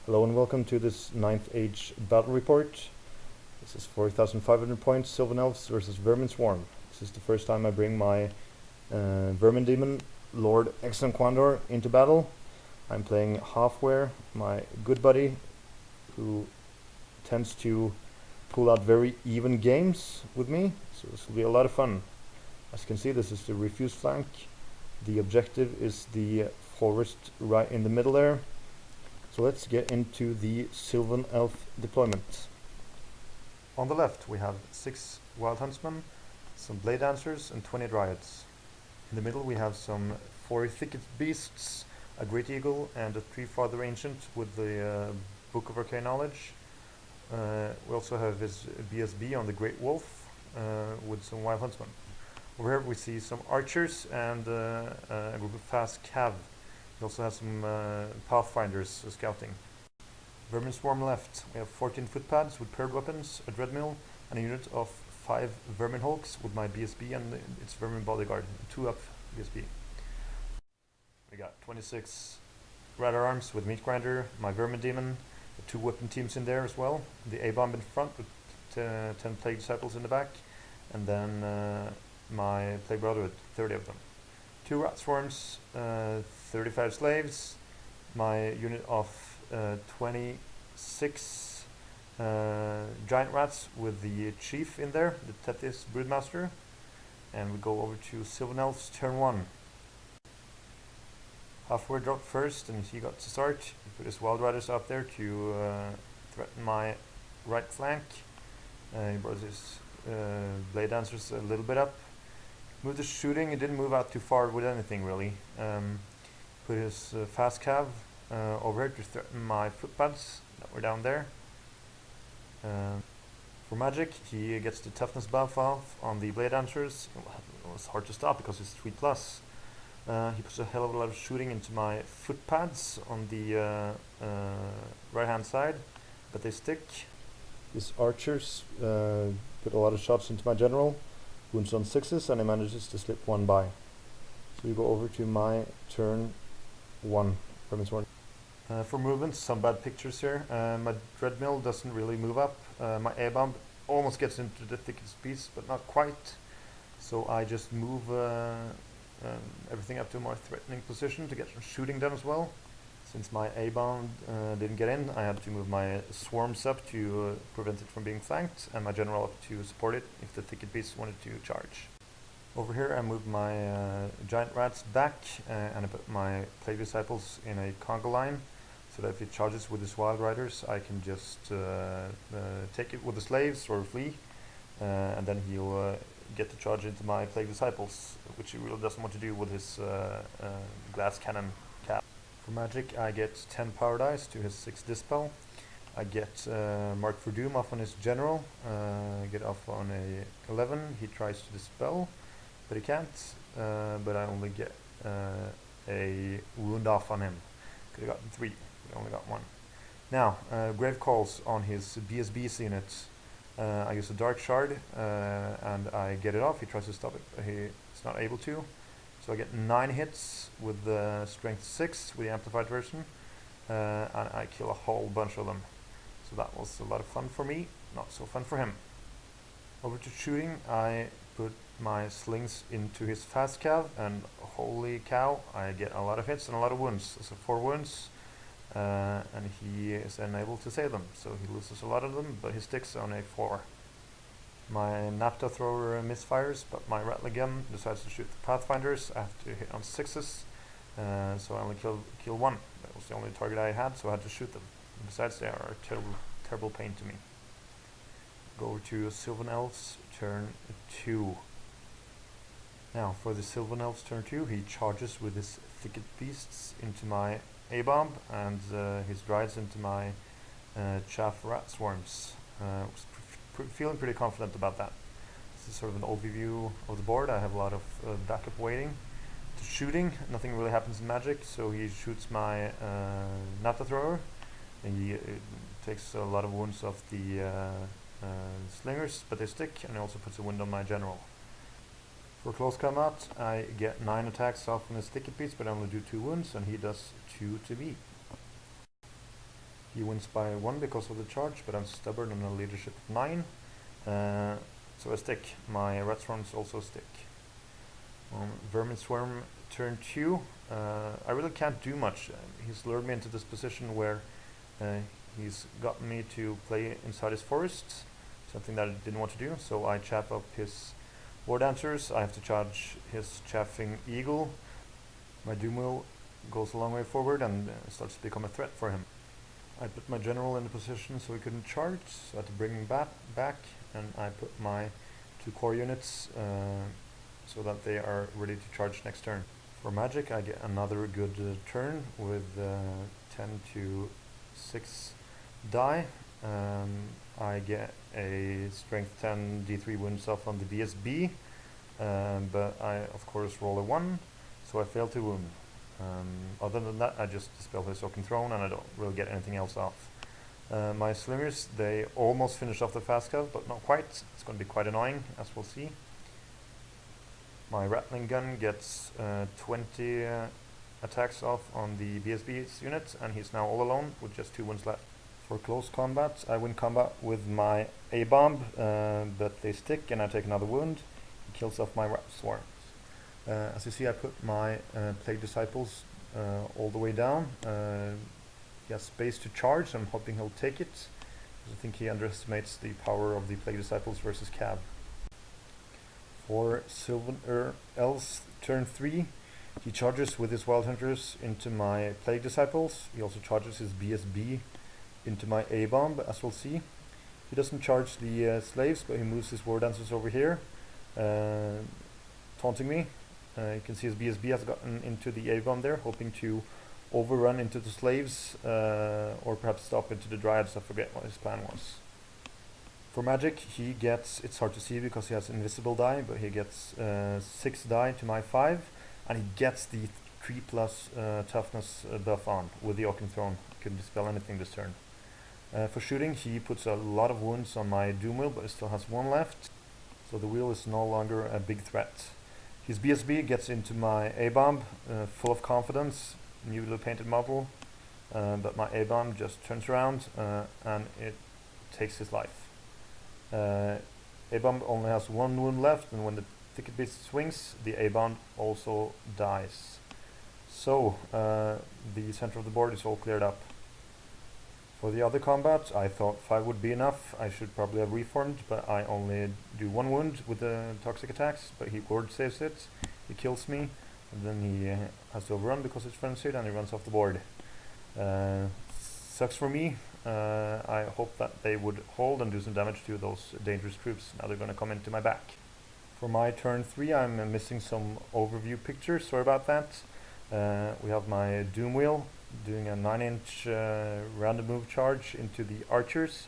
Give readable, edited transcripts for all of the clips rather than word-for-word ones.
Hello and welcome to this 9th Age battle report. This is 4,500 points, Sylvan Elves versus Vermin Swarm. This is the first time I bring my Vermin Demon, Lord Exanquandor, into battle. I'm playing Halfware, my good buddy, who tends to pull out very even games with me, so this will be a lot of fun. As you can see, this is the refuse flank. The objective is the forest right in the middle there. So let's get into the Sylvan Elf deployment. On the left we have 6 Wild Huntsmen, some Blade Dancers and 20 Dryads. In the middle we have some 4 Thicket Beasts, a Great Eagle and a Tree Father Ancient with the Book of Arcane Knowledge. We also have his BSB on the Great Wolf with some Wild Huntsmen. Over here we see some Archers and a group of fast Cav. He also has some Pathfinders scouting. Vermin Swarm left. We have 14 footpads with paired weapons, a Dreadmill, and a unit of 5 Vermin Hulks with my BSB and its Vermin Bodyguard, 2-up BSB. We got 26 Radar Arms with Meat Grinder, my Vermin Demon, the 2 weapon teams in there as well, the A-Bomb in front with 10 Plague Disciples in the back, and then my Plague Brotherhood, 30 of them. 2 Rat Swarms, 35 Slaves, my unit of 26 Giant Rats with the Chief in there, the Tethys Broodmaster, and we go over to Sylvan Elves turn 1. Halfway dropped first and he got to start. He put his Wild Riders out there to threaten my right flank. He brought his Blade Dancers a little bit up. Moved the shooting, he didn't move out too far with anything really. Put his fast cav over here to threaten my footpads that were down there. For magic, he gets the toughness buff off on the Blade Dancers. It was hard to stop because it's 3+. He puts a hell of a lot of shooting into my footpads on the right hand side, but they stick. His archers put a lot of shots into my general. Wounds on 6s, and he manages to slip 1 by. So we go over to my turn 1 from his one. For movements, some bad pictures here. My Dreadmill doesn't really move up. My A-Bomb almost gets into the thickest piece, but not quite. So I just move everything up to a more threatening position to get some shooting done as well. Since my A-Bomb didn't get in, I had to move my Swarms up to prevent it from being flanked, and my General up to support it if the Thicket Beasts wanted to charge. Over here I moved my Giant Rats back, and I put my Plague Disciples in a conga line, so that if it charges with his Wild Riders, I can just take it with the Slaves or flee, and then he'll get to charge into my Plague Disciples, which he really doesn't want to do with his glass cannon cap. For magic, I get 10 power dice to his 6 dispel. I get Mark for Doom off on his general. Get off on a 11. He tries to dispel, but he can't. But I only get a wound off on him. Could have gotten 3, but I only got 1. Now, Grave Calls on his BSB's unit. I use a Dark Shard and I get it off. He tries to stop it, but he's not able to. So I get 9 hits with the strength 6 with the amplified version, and I kill a whole bunch of them. So that was a lot of fun for me, not so fun for him. Over to shooting, I put my slings into his fast cav, and holy cow, I get a lot of hits and a lot of wounds. So 4 wounds, and he is unable to save them. So he loses a lot of them, but he sticks on a 4. My Napta thrower misfires, but my Rattling Gun decides to shoot the Pathfinders. I have to hit on 6s, so I only kill 1. That was the only target I had, so I had to shoot them. And besides, they are a terrible pain to me. Go over to Sylvan Elves, turn 2. Now, for the Sylvan Elves turn 2, he charges with his Thicket Beasts into my A-Bomb, and his Dryads into my Chaff Rat Swarms. Feeling pretty confident about that. This is sort of an overview of the board. I have a lot of backup waiting. To shooting, nothing really happens in magic, so he shoots my Nata thrower, and he takes a lot of wounds off the slingers, but they stick, and he also puts a wound on my general. For close combat, I get 9 attacks off on his Thicket Beast, but I only do 2 wounds, and he does 2 to me. He wins by 1 because of the charge, but I'm stubborn on a leadership of 9. So I stick. My rat swarms also stick. Vermin swarm turn 2. I really can't do much. He's lured me into this position where he's gotten me to play inside his forest, something that I didn't want to do, so I chap up his war dancers. I have to charge his chaffing eagle. My doomwheel goes a long way forward and starts to become a threat for him. I put my general in the position so he couldn't charge, so I had to bring him back, and I put my 2 core units so that they are ready to charge next turn. For magic, I get another good turn with 10 to 6 die. I get a strength 10 d3 wounds off on the BSB, but I of course roll a 1, so I fail to wound. Other than that, I just dispel his Oaken Throne and I don't really get anything else off. My Slimmers, they almost finish off the fast cav, but not quite. It's going to be quite annoying, as we'll see. My Rattling Gun gets 20 attacks off on the BSB's unit, and he's now all alone with just 2 wounds left. For close combat, I win combat with my A-bomb, but they stick and I take another wound. He kills off my rat swarms. As you see, I put my Plague Disciples all the way down. He has space to charge, so I'm hoping he'll take it. I think he underestimates the power of the Plague Disciples versus Cab. For Sylvan Elves turn 3, he charges with his Wild Hunters into my Plague Disciples. He also charges his BSB into my A-bomb, as we'll see. He doesn't charge the slaves, but he moves his War Dancers over here, taunting me. You can see his BSB has gotten into the A-bomb there, hoping to overrun into the slaves, or perhaps stop into the Dryads. I forget what his plan was. For magic, he gets, it's hard to see because he has invisible die, but he gets 6 die to my 5, and he gets the 3+ toughness buff on with the Oaken Throne. Couldn't dispel anything this turn. For shooting, he puts a lot of wounds on my Doom Wheel, but it still has 1 left, so the wheel is no longer a big threat. His BSB gets into my A-bomb, full of confidence, newly painted model, but my A-bomb just turns around and it takes his life. A-bomb only has 1 wound left, and when the Thicket Beast swings, the A-bomb also dies. So, the center of the board is all cleared up. For the other combat, I thought 5 would be enough. I should probably have reformed, but I only do 1 wound with the toxic attacks, but he ward saves it, he kills me, and then he has to overrun because it's frenzied, and he runs off the board. Sucks for me. I hope that they would hold and do some damage to those dangerous troops. Now they're going to come into my back. For my turn 3, I'm missing some overview pictures, sorry about that. We have my Doom Wheel doing a 9-inch random move charge into the archers.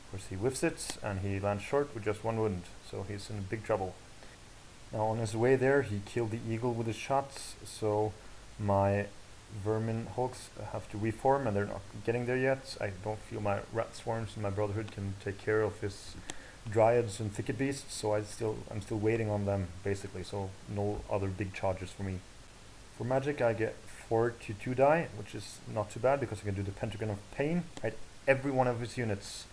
Of course he whiffs it and he lands short with just 1 wound, so he's in big trouble. Now on his way there he killed the eagle with his shots, so my Vermin Hulks have to reform and they're not getting there yet. I don't feel my rat swarms in my Brotherhood can take care of his Dryads and Thicket Beasts, so I'm still waiting on them basically, so no other big charges for me. For magic I get 4 to 2 die, which is not too bad because I can do the Pentagon of Pain. I hit every one of his units,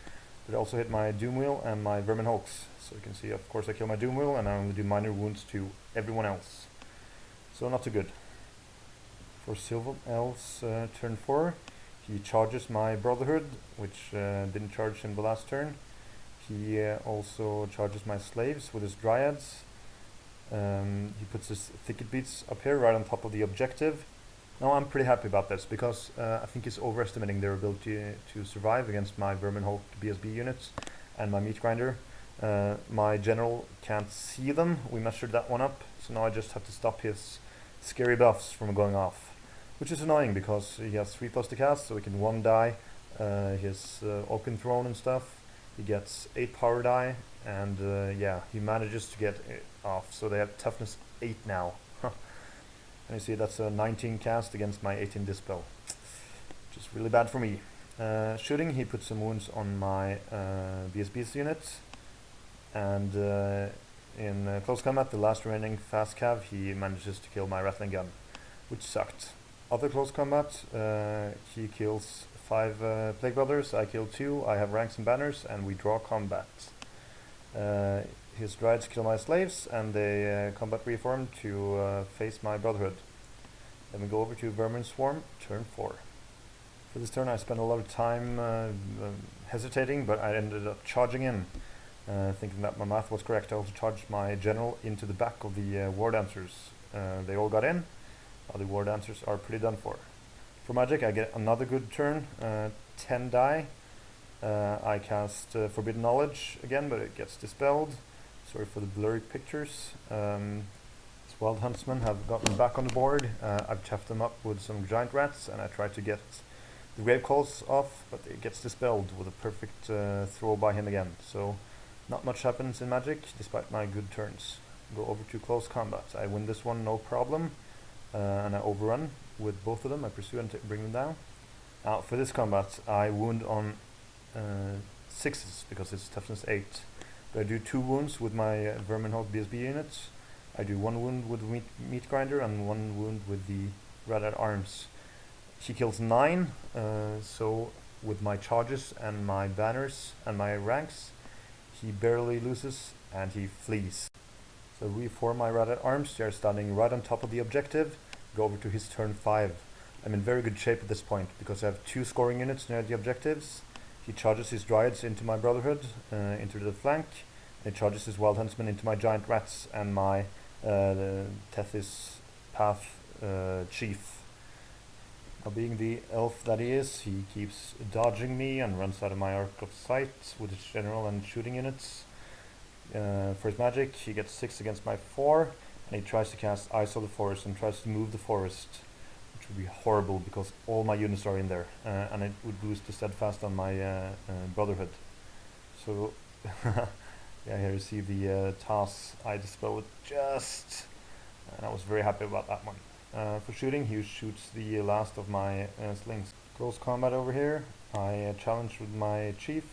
but I also hit my Doom Wheel and my Vermin Hulks. So you can see, of course, I kill my Doom Wheel and I only do minor wounds to everyone else. So not too good. For Sylvan Elves turn 4, he charges my Brotherhood, which didn't charge him the last turn. He also charges my slaves with his Dryads. He puts his Thicket Beats up here right on top of the objective. Now I'm pretty happy about this because I think he's overestimating their ability to survive against my Vermin Hulk BSB units and my Meat Grinder. My general can't see them, we measured that one up, so now I just have to stop his scary buffs from going off, which is annoying because he has 3+ to cast, so he can 1 die his Oaken Throne and stuff. He gets 8 power die, and yeah, he manages to get it off, so they have toughness 8 now. And you see that's a 19 cast against my 18 dispel, which is really bad for me. Shooting, he puts some wounds on my BSB's unit, and in close combat, the last remaining fast cav, he manages to kill my Rattling Gun, which sucked. Other close combat, he kills 5 Plague Brothers, I kill 2, I have ranks and banners, and we draw combat. His Dryads kill my slaves, and they combat reform to face my Brotherhood. Then we go over to Vermin Swarm, turn 4. For this turn I spent a lot of time hesitating, but I ended up charging in, thinking that my math was correct. I also charged my general into the back of the War Dancers. They all got in. The War Dancers are pretty done for. For magic I get another good turn, 10 die. I cast Forbidden Knowledge again, but it gets dispelled. Sorry for the blurry pictures. These Wild Huntsmen have gotten back on the board. I've chuffed them up with some Giant Rats, and I tried to get the Grave Calls off, but it gets dispelled with a perfect throw by him again. So not much happens in magic, despite my good turns. Go over to close combat. I win this one no problem, and I overrun with both of them. I pursue and bring them down. Now for this combat I wound on 6s because it's toughness 8. But I do 2 wounds with my Vermin Hog BSB units. I do 1 wound with Meat Grinder and 1 wound with the Rat-at-Arms. He kills 9, so with my charges and my banners and my ranks, he barely loses and he flees. So reform my Rat-at-Arms. They are standing right on top of the objective. Go over to his turn 5. I'm in very good shape at this point because I have 2 scoring units near the objectives. He charges his Dryads into my Brotherhood, into the flank. He charges his Wild Huntsmen into my Giant Rats and my Tethys Path Chief. Now being the elf that he is, he keeps dodging me and runs out of my arc of sight with his general and shooting units. For his magic, he gets 6 against my 4, and he tries to cast Eyes of the Forest and tries to move the forest, which would be horrible because all my units are in there, and it would boost the steadfast on my Brotherhood. So, yeah, here you see the task I dispelled with just, and I was very happy about that one. For shooting, he shoots the last of my slings. Close combat over here. I challenge with my chief.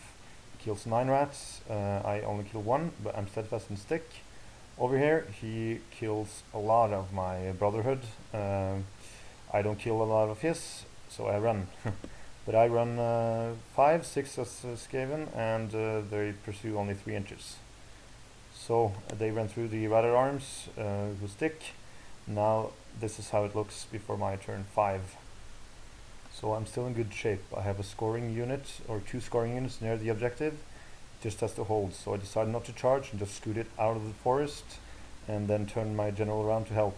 He kills 9 rats. I only kill 1, but I'm steadfast and stick. Over here, he kills a lot of my Brotherhood. I don't kill a lot of his, so I run. But I run 5, 6 as Skaven, and they pursue only 3 inches. So they run through the Rat-at-Arms who stick. Now this is how it looks before my turn 5. So I'm still in good shape. I have a scoring unit, or 2 scoring units near the objective. It just has to hold, so I decided not to charge and just scoot it out of the forest and then turn my general around to help.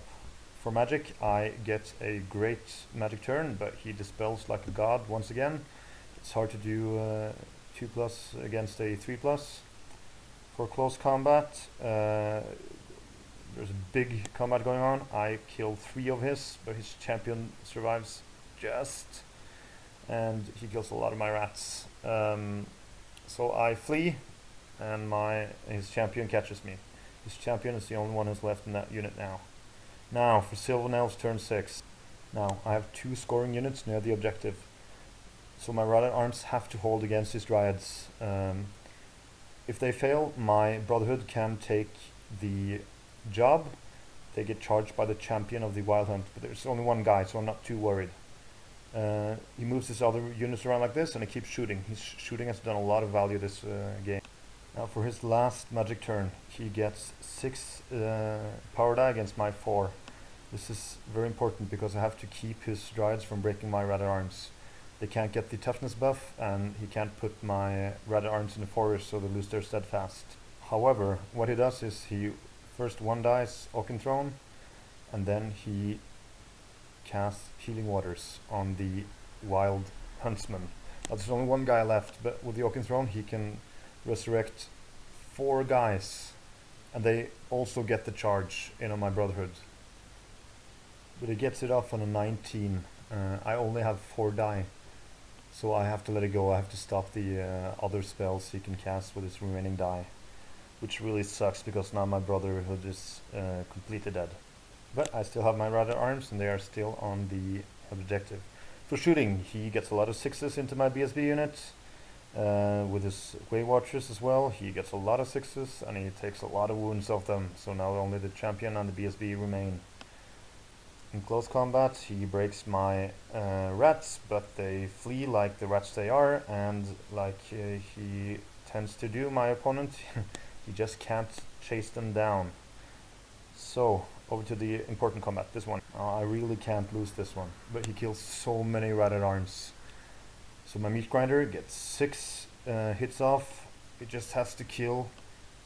For magic, I get a great magic turn, but he dispels like a god once again. It's hard to do 2+ against a 3+. For close combat, there's a big combat going on. I kill 3 of his, but his champion survives just, and he kills a lot of my rats. So I flee, and his champion catches me. His champion is the only one who's left in that unit now. Now for Sylvan Elves turn 6. Now I have 2 scoring units near the objective, so my Rat-at-Arms have to hold against his Dryads. If they fail, my Brotherhood can take the job. They get charged by the champion of the Wild Hunt, but there's only 1 guy, so I'm not too worried. He moves his other units around like this, and he keeps shooting. His shooting has done a lot of value this game. Now for his last magic turn, he gets 6 power die against my 4. This is very important because I have to keep his Dryads from breaking my Rat-at-Arms. They can't get the toughness buff, and he can't put my Rat-at-Arms in the forest, so they lose their steadfast. However, what he does is he first 1 dice Oaken-Throne, and then he casts Healing Waters on the Wild Huntsman. Now there's only 1 guy left, but with the Oaken-Throne he can resurrect 4 guys, and they also get the charge in on my Brotherhood. But he gets it off on a 19. I only have 4 die, so I have to let it go. I have to stop the other spells he can cast with his remaining die, which really sucks because now my Brotherhood is completely dead. But I still have my Rat-at-Arms, and they are still on the objective. For shooting, he gets a lot of 6s into my BSB unit. With his Way Watchers as well, he gets a lot of 6s, and he takes a lot of wounds off them. So now only the champion and the BSB remain. In close combat, he breaks my rats, but they flee like the rats they are, and like he tends to do, my opponent, he just can't chase them down. So, over to the important combat, this one. I really can't lose this one, but he kills so many ratted arms. So my meat grinder gets 6 hits off. It just has to kill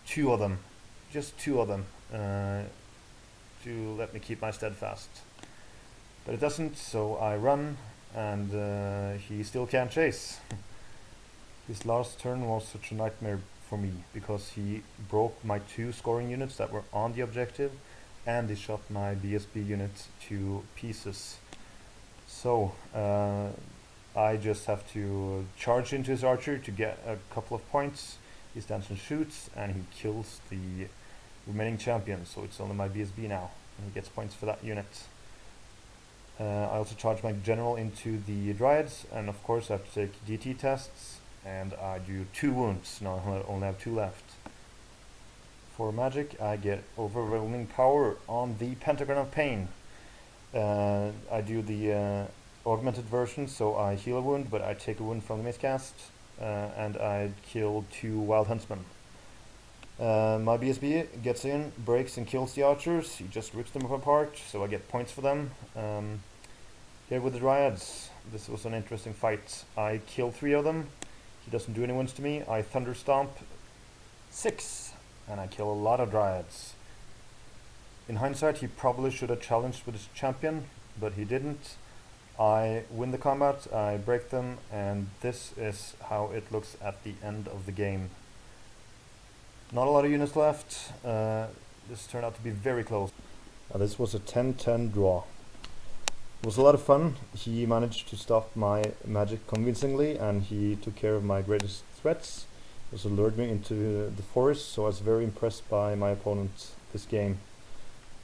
2 of them, just 2 of them, to let me keep my steadfast. But it doesn't, so I run, and he still can't chase. His last turn was such a nightmare for me, because he broke my 2 scoring units that were on the objective, and he shot my BSB unit to pieces. So I just have to charge into his archer to get a couple of points. He stands and shoots, and he kills the remaining champion, so it's only my BSB now, and he gets points for that unit. I also charge my general into the Dryads, and of course I have to take DT tests, and I do 2 wounds. Now I only have 2 left. For magic, I get overwhelming power on the Pentagram of Pain. I do the augmented version, so I heal a wound, but I take a wound from the miscast, and I kill 2 Wild Huntsmen. My BSB gets in, breaks and kills the archers. He just rips them apart, so I get points for them. Here with the Dryads, this was an interesting fight. I kill 3 of them. He doesn't do any wounds to me. I Thunder Stomp 6, and I kill a lot of Dryads. In hindsight, he probably should have challenged with his champion, but he didn't. I win the combat, I break them, and this is how it looks at the end of the game. Not a lot of units left. This turned out to be very close. This was a 10-10 draw. It was a lot of fun. He managed to stop my magic convincingly, and he took care of my greatest threats. He also lured me into the forest, so I was very impressed by my opponent this game.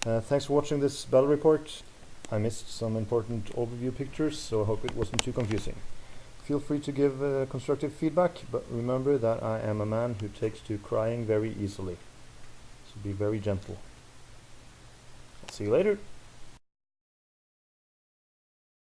Thanks for watching this battle report. I missed some important overview pictures, so I hope it wasn't too confusing. Feel free to give constructive feedback, but remember that I am a man who takes to crying very easily. So be very gentle. See you later.